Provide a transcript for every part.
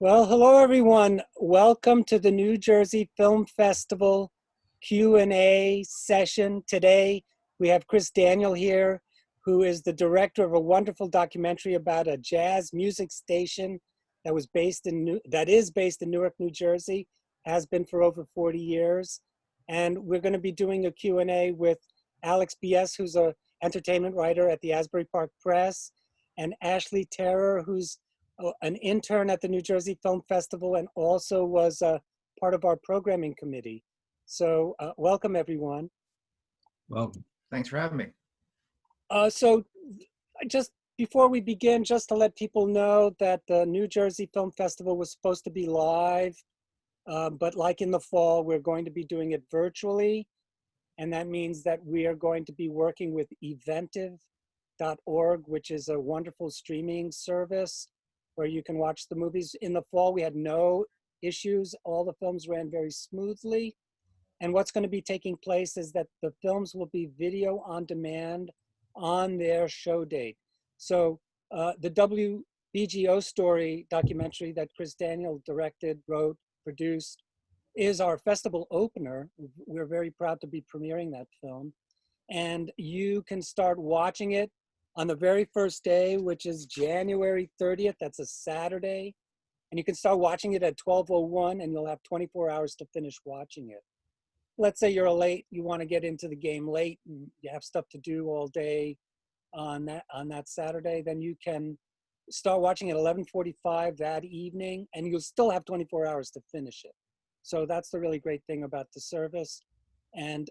Well, hello everyone. Welcome to the New Jersey Film Festival Q&A session. Today we have Chris Daniel here, who is the director of a wonderful documentary about a jazz music station that is based in Newark, New Jersey, has been for over 40 years. And we're going to be doing a Q&A with Alex Biese, who's an entertainment writer at the Asbury Park Press, and Ashley Terer, who's an intern at the New Jersey Film Festival and also was part of our programming committee. So welcome everyone. Well, thanks for having me. So just before we begin, just to let people know that the New Jersey Film Festival was supposed to be live, but like in the fall, we're going to be doing it virtually. And that means that we are going to be working with eventive.org, which is a wonderful streaming service where you can watch the movies. In the fall, we had no issues. All the films ran very smoothly. And what's going to be taking place is that the films will be video on demand on their show date. So the WBGO Story documentary that Chris Daniel directed, wrote, produced, is our festival opener. We're very proud to be premiering that film. And you can start watching it on the very first day, which is January 30th, that's a Saturday. And you can start watching it at 12:01 and you'll have 24 hours to finish watching it. Let's say you're late, you wanna get into the game late and you have stuff to do all day on that Saturday, then you can start watching at 11:45 that evening and you'll still have 24 hours to finish it. So that's the really great thing about the service. And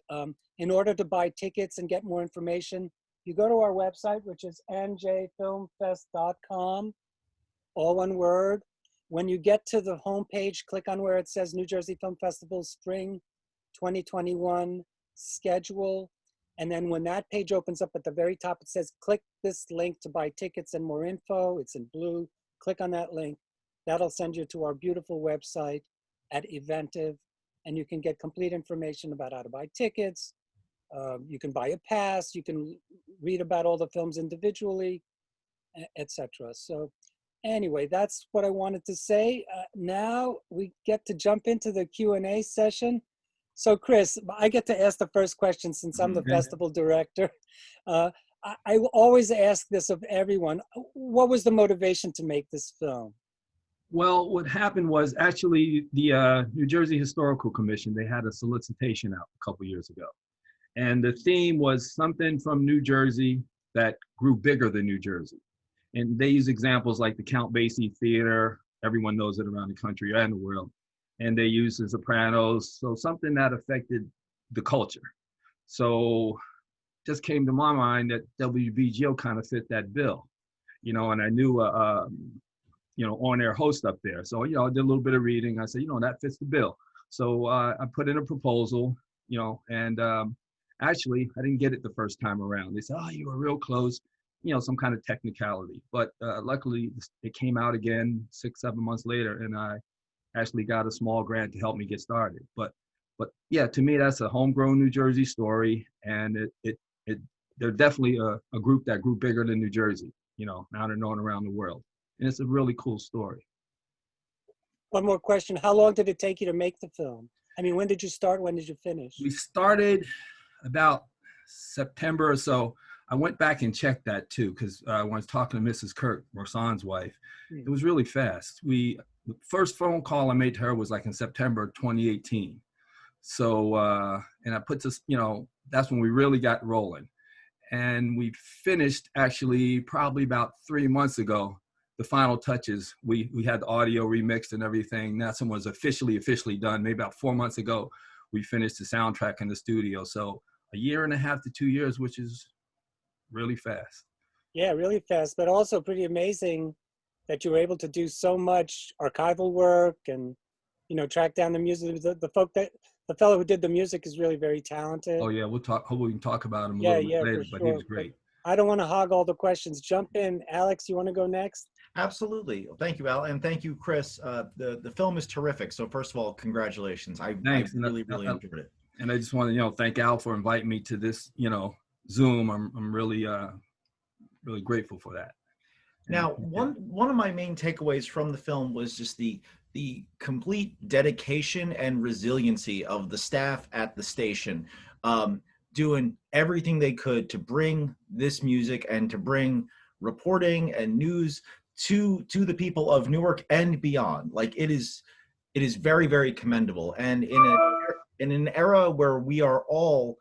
in order to buy tickets and get more information, you go to our website, which is njfilmfest.com, all one word. When you get to the homepage, click on where it says New Jersey Film Festival Spring 2021 schedule. And then when that page opens up at the very top, it says, click this link to buy tickets and more info. It's in blue. Click on that link. That'll send you to our beautiful website at Eventive, and you can get complete information about how to buy tickets. You can buy a pass, you can read about all the films individually, etc. So anyway, that's what I wanted to say. Now we get to jump into the Q&A session. So Chris, I get to ask the first question since I'm the festival director. I always ask this of everyone. What was the motivation to make this film? Well, what happened was actually the New Jersey Historical Commission, they had a solicitation out a couple years ago. And the theme was something from New Jersey that grew bigger than New Jersey. And they use examples like the Count Basie Theater, everyone knows it around the country and the world. And they use the Sopranos, so something that affected the culture. So just came to my mind that WBGO kind of fit that bill, and I knew on-air host up there. So, I did a little bit of reading. I said, that fits the bill. So I put in a proposal, and actually, I didn't get it the first time around. They said, oh, you were real close, some kind of technicality. But luckily, it came out again 6-7 months later, and I actually got a small grant to help me get started. But yeah, to me, that's a homegrown New Jersey story, and they're definitely a group that grew bigger than New Jersey. Now they're known around the world, and it's a really cool story. One more question: how long did it take you to make the film? I mean, when did you start? When did you finish? We started about September or so. I went back and checked that too, because when I was talking to Mrs. Kirk, Rahsaan's wife, it was really fast. The first phone call I made to her was like in September 2018. So, and I put this, that's when we really got rolling. And we finished actually probably about 3 months ago. The final touches, we had the audio remixed and everything. That one was officially done. Maybe about 4 months ago, we finished the soundtrack in the studio. So 1.5 to 2 years, which is really fast. Yeah, really fast, but also pretty amazing that you were able to do so much archival work and, track down the music. The fellow who did the music is really very talented. Oh yeah, hopefully we can talk about him a little bit later, but he was great. But I don't want to hog all the questions. Jump in. Alex, you want to go next? Absolutely. Thank you, Al. And thank you, Chris. The film is terrific. So first of all, congratulations. I really enjoyed it. And I just want to, thank Al for inviting me to this, Zoom. I'm really, really grateful for that. Now, one of my main takeaways from the film was just the complete dedication and resiliency of the staff at the station, doing everything they could to bring this music and to bring reporting and news to the people of Newark and beyond. Like it is very, very commendable. And in an era where we are all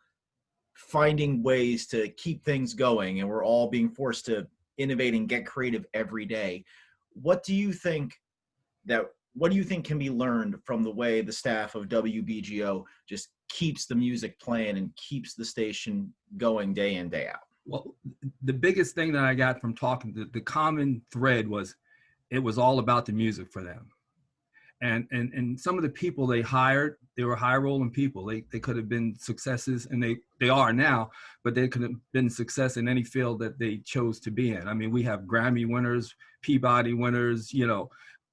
finding ways to keep things going and we're all being forced to innovate and get creative every day, what do you think can be learned from the way the staff of WBGO just keeps the music playing and keeps the station going day in, day out? Well, the biggest thing that I got from talking, the common thread was, it was all about the music for them. And some of the people they hired, they were high rolling people. They could have been successes, and they are now, but they could have been success in any field that they chose to be in. I mean, we have Grammy winners, Peabody winners,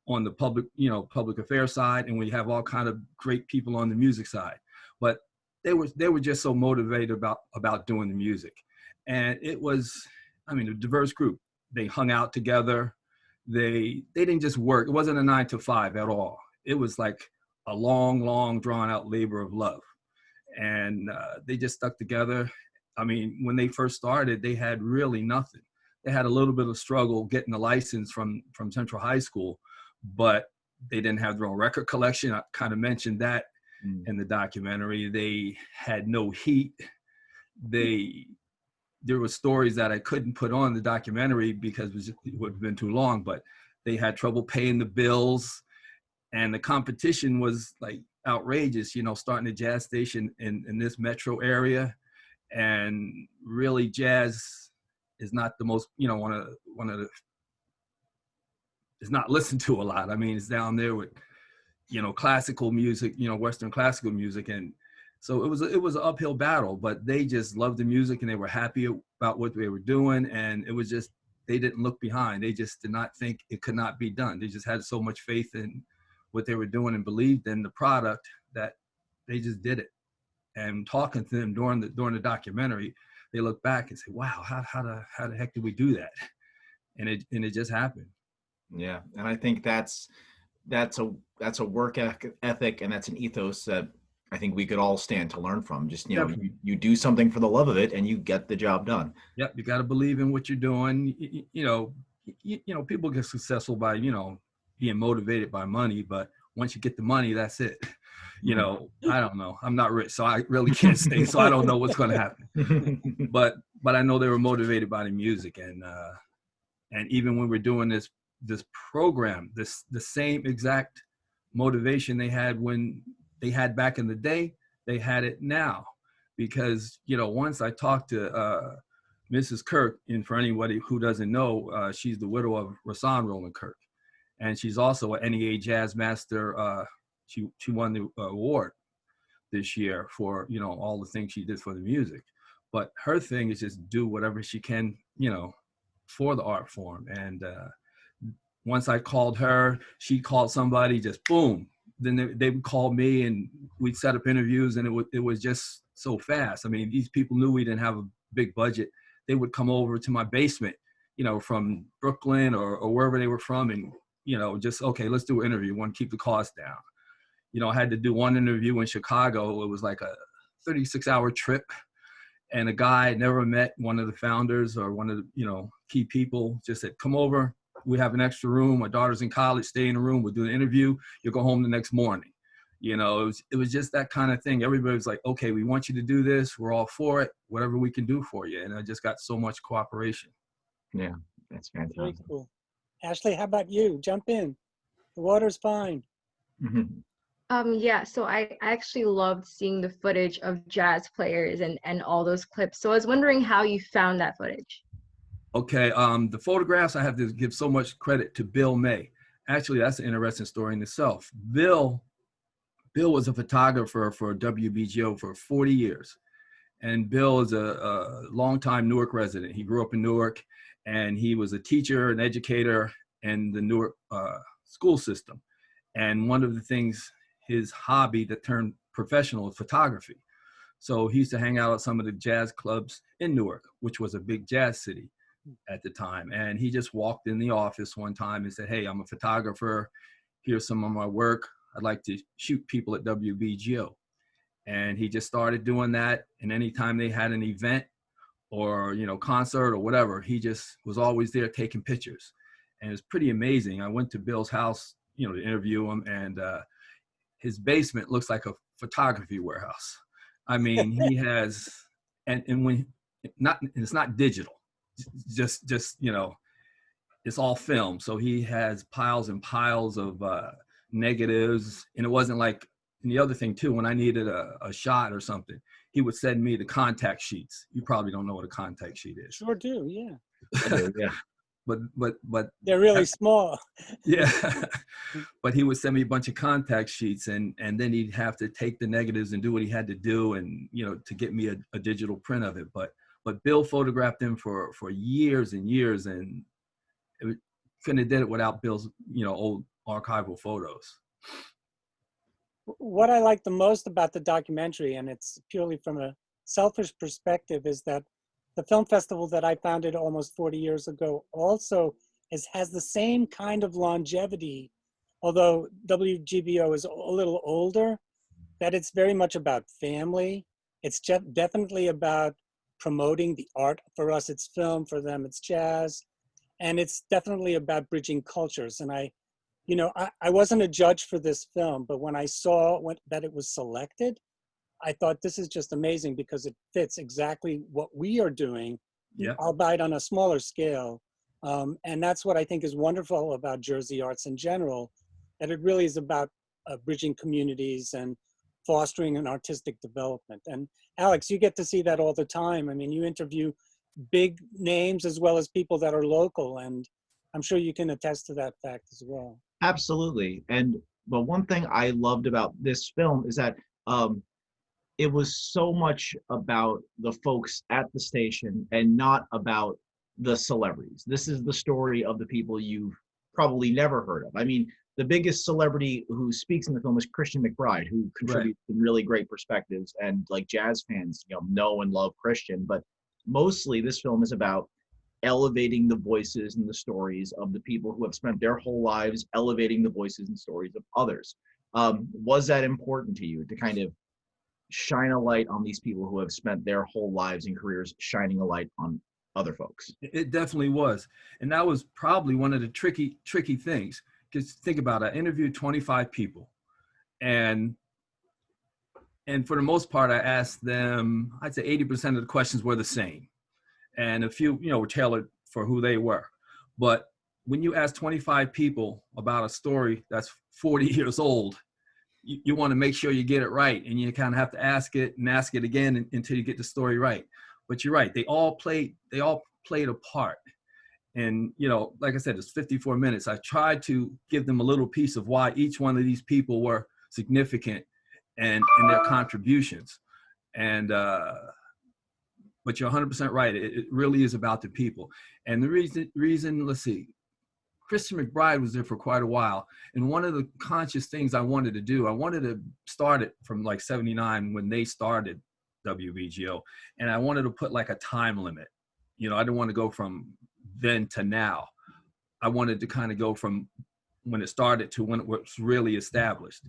on the public affairs side, and we have all kind of great people on the music side. But they were just so motivated about doing the music. And it was, a diverse group. They hung out together. They didn't just work. It wasn't a 9 to 5 at all. It was like a long, drawn out labor of love. And they just stuck together. I mean, when they first started, they had really nothing. They had a little bit of struggle getting the license from Central High School, but they didn't have their own record collection. I kind of mentioned that in the documentary. They had no heat. There were stories that I couldn't put on the documentary because it would have been too long, but they had trouble paying the bills, and the competition was like outrageous, starting a jazz station in this metro area. And really jazz is not the most, one of the, it's not listened to a lot. I mean, it's down there with, classical music, Western classical music. And so it was an uphill battle, but they just loved the music and they were happy about what they were doing. And it was just, they didn't look behind. They just did not think it could not be done. They just had so much faith in what they were doing and believed in the product that they just did it. And talking to them during the documentary, they look back and say, wow, how the heck did we do that? And it just happened. Yeah. And I think that's a work ethic, and that's an ethos that I think we could all stand to learn from. Just, you do something for the love of it and you get the job done. Yep. You got to believe in what you're doing. People get successful by, being motivated by money, but once you get the money, that's it. I don't know. I'm not rich, so I really can't say, so I don't know what's going to happen. But I know they were motivated by the music. And even when we're doing this program, the same exact motivation they had when they had back in the day, they had it now. Because, once I talked to Mrs. Kirk, and for anybody who doesn't know, she's the widow of Rahsaan Roland Kirk. And she's also an NEA Jazz Master. She won the award this year for, all the things she did for the music. But her thing is just do whatever she can, for the art form. And once I called her, she called somebody, just boom. Then they would call me and we'd set up interviews, and it was just so fast. I mean, these people knew we didn't have a big budget. They would come over to my basement, from Brooklyn or wherever they were from, and, just, okay, let's do an interview. Want to keep the cost down. I had to do one interview in Chicago. It was like a 36-hour trip. And a guy I never met, one of the founders or one of the, key people, just said, come over. We have an extra room. My daughter's in college. Stay in the room. We'll do the interview. You'll go home the next morning. It was just that kind of thing. Everybody was like, okay, we want you to do this. We're all for it. Whatever we can do for you. And I just got so much cooperation. Yeah, that's fantastic. Very cool. Ashley, how about you? Jump in. The water's fine. Yeah, so I actually loved seeing the footage of jazz players and all those clips. So I was wondering how you found that footage. Okay, the photographs, I have to give so much credit to Bill May. Actually, that's an interesting story in itself. Bill was a photographer for WBGO for 40 years. And Bill is a longtime Newark resident. He grew up in Newark, and he was a teacher, an educator in the Newark school system. And one of the things, his hobby that turned professional is photography. So he used to hang out at some of the jazz clubs in Newark, which was a big jazz city. at the time. And he just walked in the office one time and said, "Hey, I'm a photographer. Here's some of my work. I'd like to shoot people at WBGO." And he just started doing that. And anytime they had an event or, you know, concert or whatever, he just was always there taking pictures. And it was pretty amazing. I went to Bill's house, you know, to interview him, and his basement looks like a photography warehouse. I mean, he has, and when it's not digital, just, you know, it's all film. So he has piles and piles of negatives. And it wasn't like, and the other thing too, when I needed a shot or something, he would send me the contact sheets. You probably don't know what a contact sheet is. Sure do, yeah. Yeah. But They're really small. yeah. But he would send me a bunch of contact sheets, and then he'd have to take the negatives and do what he had to do, and, you know, to get me a digital print of it. But Bill photographed him for years and years, and couldn't have did it without Bill's, you know, old archival photos. What I like the most about the documentary, and it's purely from a selfish perspective, is that the film festival that I founded almost 40 years ago also has the same kind of longevity, although WGBO is a little older, that it's very much about family. It's definitely about promoting the art. For us, it's film. For them, it's jazz. And it's definitely about bridging cultures. And I wasn't a judge for this film, but when I saw that it was selected, I thought this is just amazing because it fits exactly what we are doing, Yeah. albeit on a smaller scale. And that's what I think is wonderful about Jersey arts in general, that it really is about bridging communities and fostering an artistic development. And Alex, you get to see that all the time. I mean, you interview big names as well as people that are local, and I'm sure you can attest to that fact as well. Absolutely. But one thing I loved about this film is that it was so much about the folks at the station and not about the celebrities. This is the story of the people you've probably never heard of. I mean, the biggest celebrity who speaks in the film is Christian McBride, who contributes some really great perspectives, and like jazz fans, know and love Christian. But mostly this film is about elevating the voices and the stories of the people who have spent their whole lives elevating the voices and stories of others. Was that important to you to kind of shine a light on these people who have spent their whole lives and careers shining a light on other folks? It definitely was. And that was probably one of the tricky things. Because think about it, I interviewed 25 people. And for the most part, I asked them, I'd say 80% of the questions were the same. And a few, were tailored for who they were. But when you ask 25 people about a story that's 40 years old, you want to make sure you get it right. And you kind of have to ask it and ask it again until you get the story right. But you're right, they all played a part. And, like I said, it's 54 minutes. I tried to give them a little piece of why each one of these people were significant and in their contributions. And, but you're 100% right. It really is about the people. And the reason, let's see, Christian McBride was there for quite a while. And one of the conscious things I wanted to do, I wanted to start it from like 79 when they started WBGO. And I wanted to put like a time limit. I didn't want to go from then to now. I wanted to kind of go from when it started to when it was really established.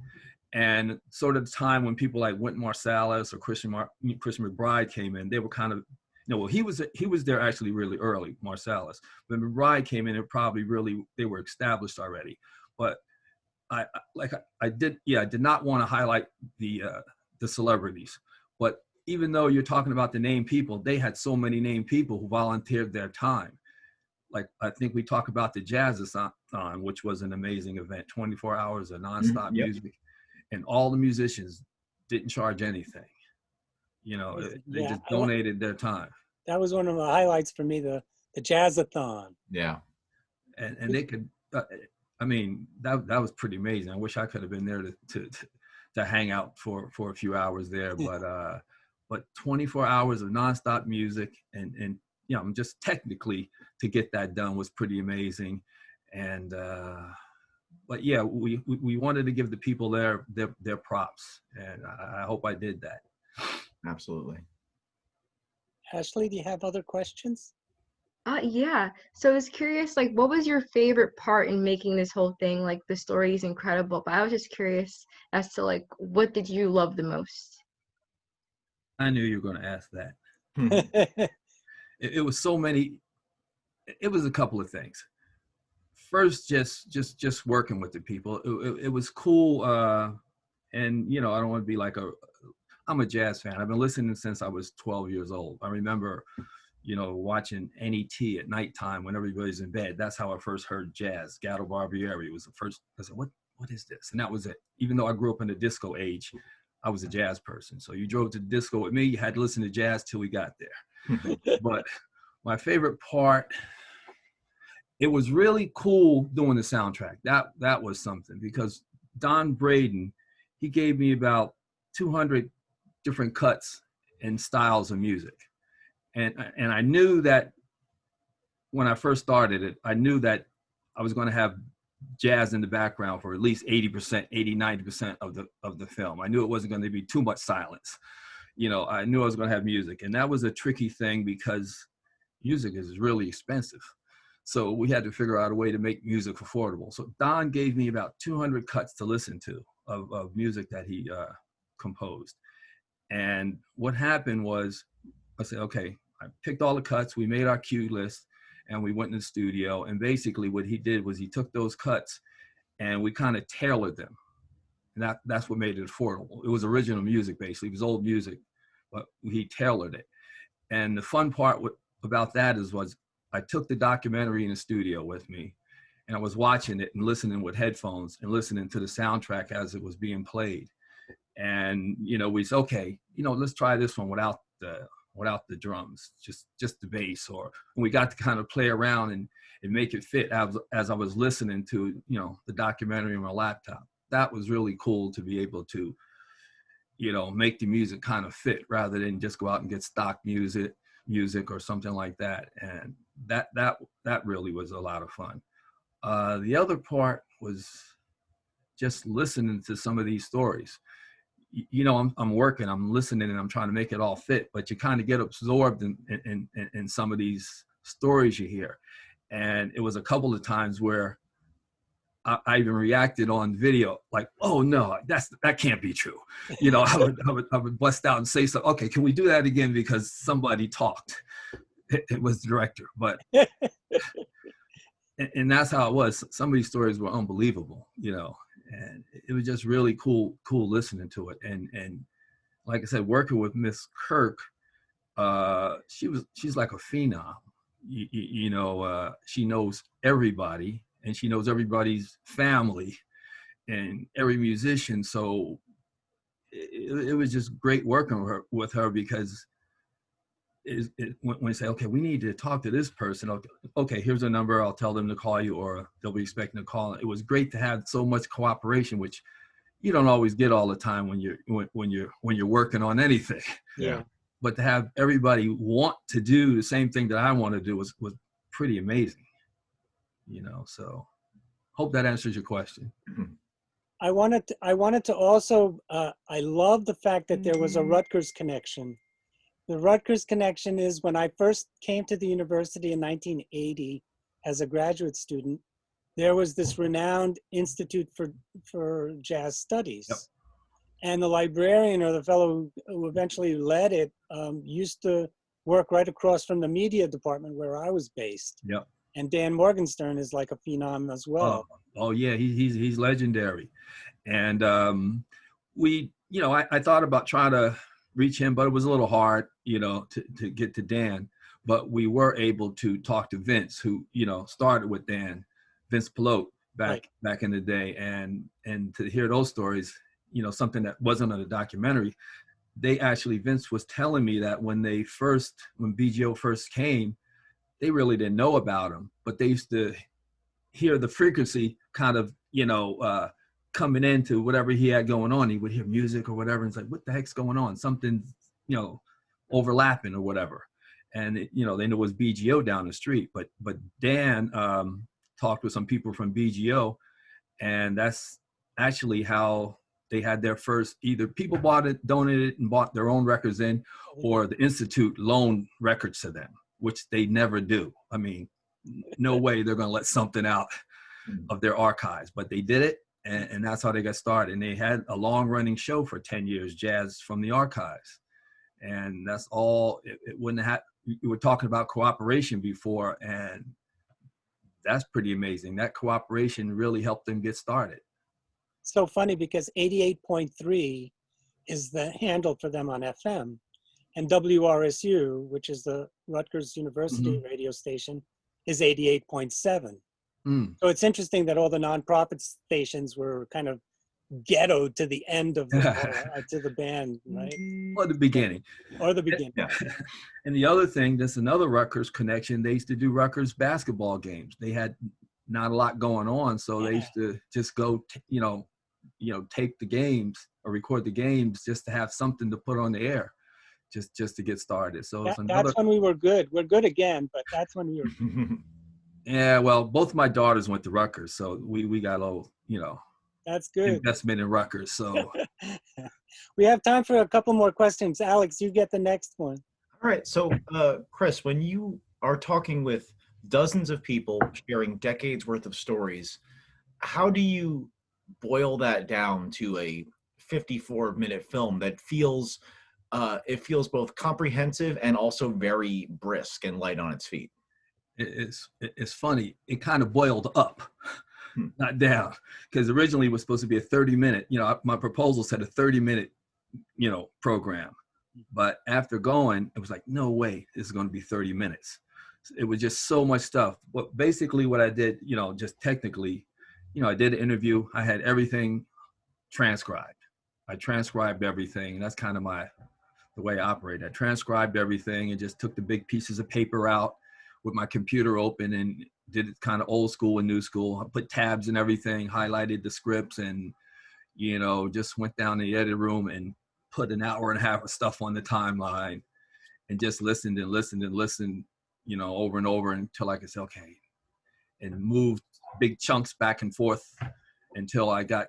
And sort of the time when people like Wynton Marsalis or Christian McBride came in, they were kind of, he was there actually really early, Marsalis. When McBride came in, they were established already. But I did not want to highlight the celebrities. But even though you're talking about the named people, they had so many named people who volunteered their time. Like, I think we talk about the Jazz-a-thon, which was an amazing event, 24 hours of nonstop music. And all the musicians didn't charge anything. They just donated their time. That was one of the highlights for me, the Jazz-a-thon. Yeah. And they could, that was pretty amazing. I wish I could have been there to hang out for a few hours there. But 24 hours of nonstop music and just technically to get that done was pretty amazing. And, but yeah, we wanted to give the people their props, and I hope I did that. Absolutely. Ashley, do you have other questions? Yeah. So I was curious, like, what was your favorite part in making this whole thing? Like, the story is incredible, but I was just curious as to, like, what did you love the most? I knew you were going to ask that. It was so many. It was a couple of things. First, just working with the people. It was cool. And you know, I don't want to be like I'm a jazz fan. I've been listening since I was 12 years old. I remember, you know, watching NET at nighttime when everybody's in bed. That's how I first heard jazz. Gatto Barbieri was the first. I said, what is this? And that was it. Even though I grew up in the disco age, I was a jazz person. So you drove to the disco with me, you had to listen to jazz till we got there. But my favorite part, it was really cool doing the soundtrack. That was something, because Don Braden, he gave me about 200 different cuts and styles of music. And I knew that when I first started it, I knew that I was going to have jazz in the background for at least 80%, 80, 90% of the film. I knew it wasn't going to be too much silence. You know, I knew I was going to have music. And that was a tricky thing because music is really expensive. So we had to figure out a way to make music affordable. So Don gave me about 200 cuts to listen to of music that he composed. And what happened was, I said, okay, I picked all the cuts, we made our cue list, and we went in the studio. And basically what he did was he took those cuts and we kind of tailored them. And that's what made it affordable. It was original music, basically. It was old music, but he tailored it. And the fun part about that was I took the documentary in the studio with me, and I was watching it and listening with headphones and listening to the soundtrack as it was being played. And, you know, we said, okay, you know, let's try this one without the drums, just the bass. Or we got to kind of play around and make it fit as I was listening to, you know, the documentary on my laptop. That was really cool to be able to, you know, make the music kind of fit rather than just go out and get stock music or something like that. And that really was a lot of fun. The other part was just listening to some of these stories. You know, I'm working, I'm listening, and I'm trying to make it all fit, but you kind of get absorbed in some of these stories you hear. And it was a couple of times where I even reacted on video, like, oh no, that can't be true. You know, I would bust out and say something. Okay, can we do that again? Because somebody talked. It was the director, but and that's how it was. Some of these stories were unbelievable, you know, and it was just really cool listening to it. And like I said, working with Miss Kirk, she's like a phenom. You know, she knows everybody, and she knows everybody's family and every musician. So it was just great working with her because when you say, okay, we need to talk to this person. Okay, here's a number. I'll tell them to call you, or they'll be expecting a call. It was great to have so much cooperation, which you don't always get all the time when you're working on anything. Yeah. But to have everybody want to do the same thing that I want to do was pretty amazing. You know, so hope that answers your question. I wanted to also, I love the fact that there was a Rutgers connection. The Rutgers connection is when I first came to the university in 1980 as a graduate student, there was this renowned Institute for Jazz Studies. Yep. And the librarian, or the fellow who eventually led it, used to work right across from the media department where I was based. Yep. And Dan Morgenstern is like a phenom as well. Oh yeah, he's legendary. And you know, I thought about trying to reach him, but it was a little hard, you know, to get to Dan. But we were able to talk to Vince, who, you know, started with Dan, Vince Pilote back in the day, and to hear those stories, you know, something that wasn't on a documentary. Vince was telling me that when BGO first came, they really didn't know about him, but they used to hear the frequency kind of, you know, coming into whatever he had going on. He would hear music or whatever, and it's like, what the heck's going on? Something's, you know, overlapping or whatever. And you know, they knew it was BGO down the street, but Dan talked with some people from BGO, and that's actually how they had their first, either people bought it, donated it, and bought their own records in, or the Institute loaned records to them. which they never do. I mean, no way they're going to let something out of their archives, but they did it. And that's how they got started. And they had a long running show for 10 years, Jazz from the Archives. And that's all, it wouldn't have, we were talking about cooperation before, and that's pretty amazing. That cooperation really helped them get started. So funny because 88.3 is the handle for them on FM, and WRSU, which is the Rutgers University radio station, is 88.7. So it's interesting that all the nonprofit stations were kind of ghettoed to the end of the, to the band, right? Or the beginning. Or the beginning. Yeah. And the other thing, that's another Rutgers connection. They used to do Rutgers basketball games. They had not a lot going on, so they used to just go, tape the games or record the games just to have something to put on the air, just to get started. So it's another. That's when we were good. We're good again, but that's when we were. Yeah, well, both of my daughters went to Rutgers, so we got a little, That's good. investment in Rutgers. So We have time for a couple more questions. Alex, you get the next one. All right. So, Chris, when you are talking with dozens of people sharing decades worth of stories, how do you boil that down to a 54-minute film that feels it feels both comprehensive and also very brisk and light on its feet? it's funny. It kind of boiled up, not down, because originally it was supposed to be a 30-minute. My proposal said a 30-minute, program, but after going, it was like, no way, this is going to be 30 minutes. It was just so much stuff. But basically, what I did, just technically, I did an interview. I had everything transcribed. I transcribed everything. That's kind of the way I operate. I transcribed everything and just took the big pieces of paper out with my computer open and did it kind of old school and new school. I put tabs and everything, highlighted the scripts, and, just went down to the edit room and put an hour and a half of stuff on the timeline and just listened and listened and listened, over and over until I could say, okay, and moved big chunks back and forth until I got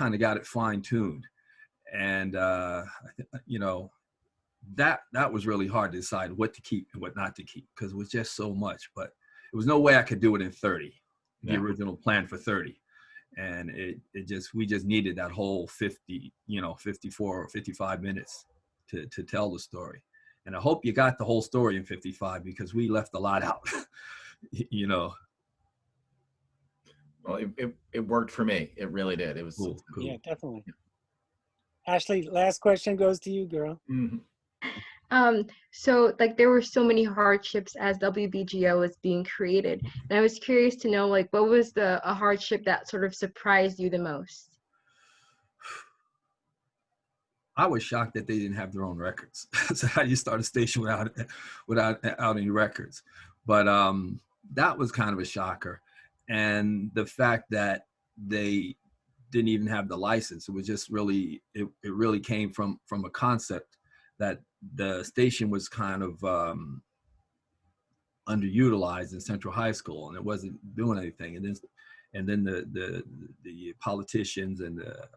it fine tuned. And, that was really hard to decide what to keep and what not to keep, because it was just so much. But it was no way I could do it in 30, the original plan for 30. And we just needed that whole 50, 54 or 55 minutes to tell the story. And I hope you got the whole story in 55, because we left a lot out, Well, it worked for me. It really did. It was cool. Yeah, definitely. Ashley, last question goes to you, girl. Mm-hmm. So there were so many hardships as WBGO was being created, and I was curious to know, what was a hardship that sort of surprised you the most? I was shocked that they didn't have their own records. So how do you start a station without any records? But that was kind of a shocker. And the fact that they didn't even have the license, it was just really, it really came from a concept that the station was kind of underutilized in Central High School, and it wasn't doing anything. And then the politicians and the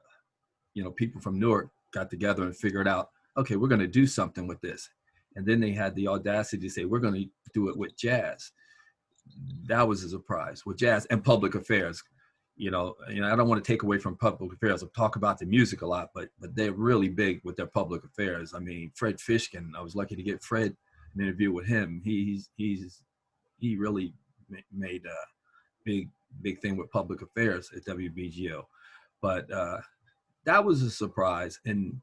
people from Newark got together and figured out, okay, we're going to do something with this. And then they had the audacity to say, we're going to do it with jazz. That was a surprise, with jazz and public affairs. I don't want to take away from public affairs. I'll talk about the music a lot, but they're really big with their public affairs. I mean, Fred Fishkin, I was lucky to get Fred an interview with him. He really made a big thing with public affairs at WBGO. But that was a surprise. And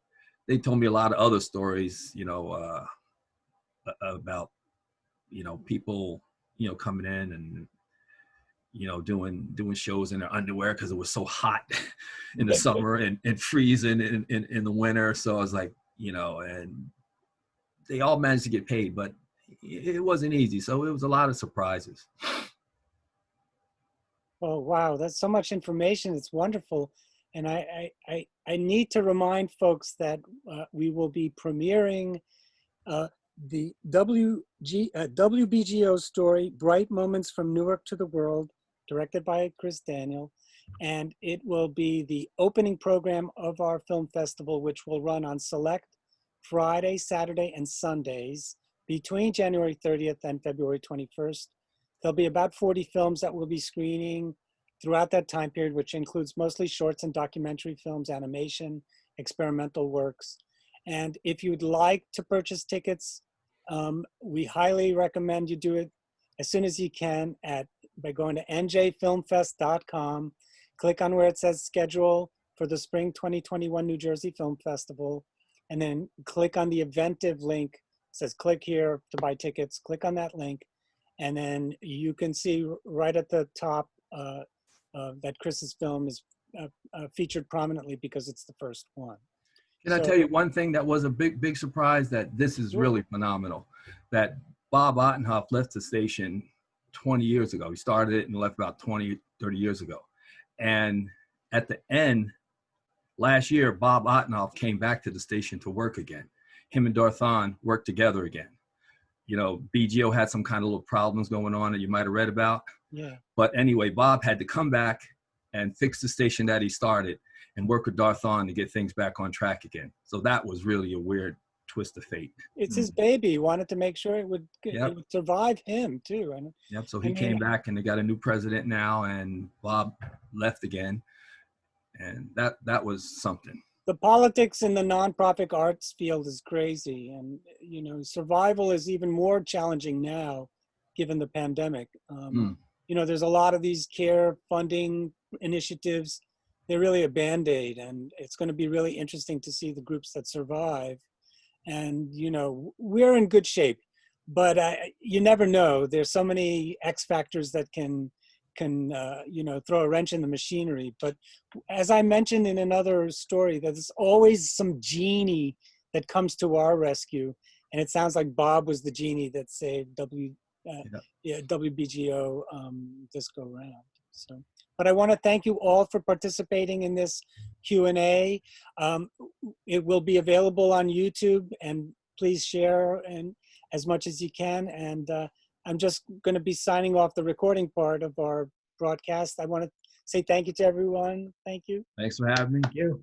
they told me a lot of other stories, about, people, coming in and, doing shows in their underwear because it was so hot in the summer and freezing in the winter. So I was like, and they all managed to get paid, but it wasn't easy. So it was a lot of surprises. Oh, wow. That's so much information. It's wonderful. And I need to remind folks that we will be premiering the WBGO story, Bright Moments from Newark to the World, directed by Chris Daniel. And it will be the opening program of our film festival, which will run on select Friday, Saturday, and Sundays between January 30th and February 21st. There'll be about 40 films that we'll be screening throughout that time period, which includes mostly shorts and documentary films, animation, experimental works. And if you'd like to purchase tickets, we highly recommend you do it as soon as you can by going to njfilmfest.com, click on where it says schedule for the Spring 2021 New Jersey Film Festival, and then click on the Eventive link. It says click here to buy tickets. Click on that link, and then you can see right at the top that Chris's film is featured prominently because it's the first one. Can I tell you one thing that was a big surprise, that this is really phenomenal, that Bob Ottenhoff left the station 20 years ago. He started it and left about 20, 30 years ago. And at the end, last year, Bob Ottenhoff came back to the station to work again. Him and Dorthaan worked together again. You know, BGO had some kind of little problems going on that you might have read about. Yeah. But anyway, Bob had to come back and fix the station that he started and work with Dorthaan to get things back on track again. So that was really a weird twist of fate. It's his baby. He wanted to make sure it would survive him too. And yep. So he came back, and they got a new president now, and Bob left again. And that was something. The politics in the nonprofit arts field is crazy. And, you know, survival is even more challenging now, given the pandemic. You know, there's a lot of these care funding initiatives. They're really a Band-Aid, and it's going to be really interesting to see the groups that survive. And, you know, we're in good shape, but you never know. There's so many X factors that can you know, throw a wrench in the machinery. But as I mentioned in another story, there's always some genie that comes to our rescue. And it sounds like Bob was the genie that saved WBGO this go round. So, but I want to thank you all for participating in this Q&A. It will be available on YouTube, and please share and as much as you can. And I'm just going to be signing off the recording part of our broadcast. I want to say thank you to everyone. Thank you. Thanks for having me. Thank you.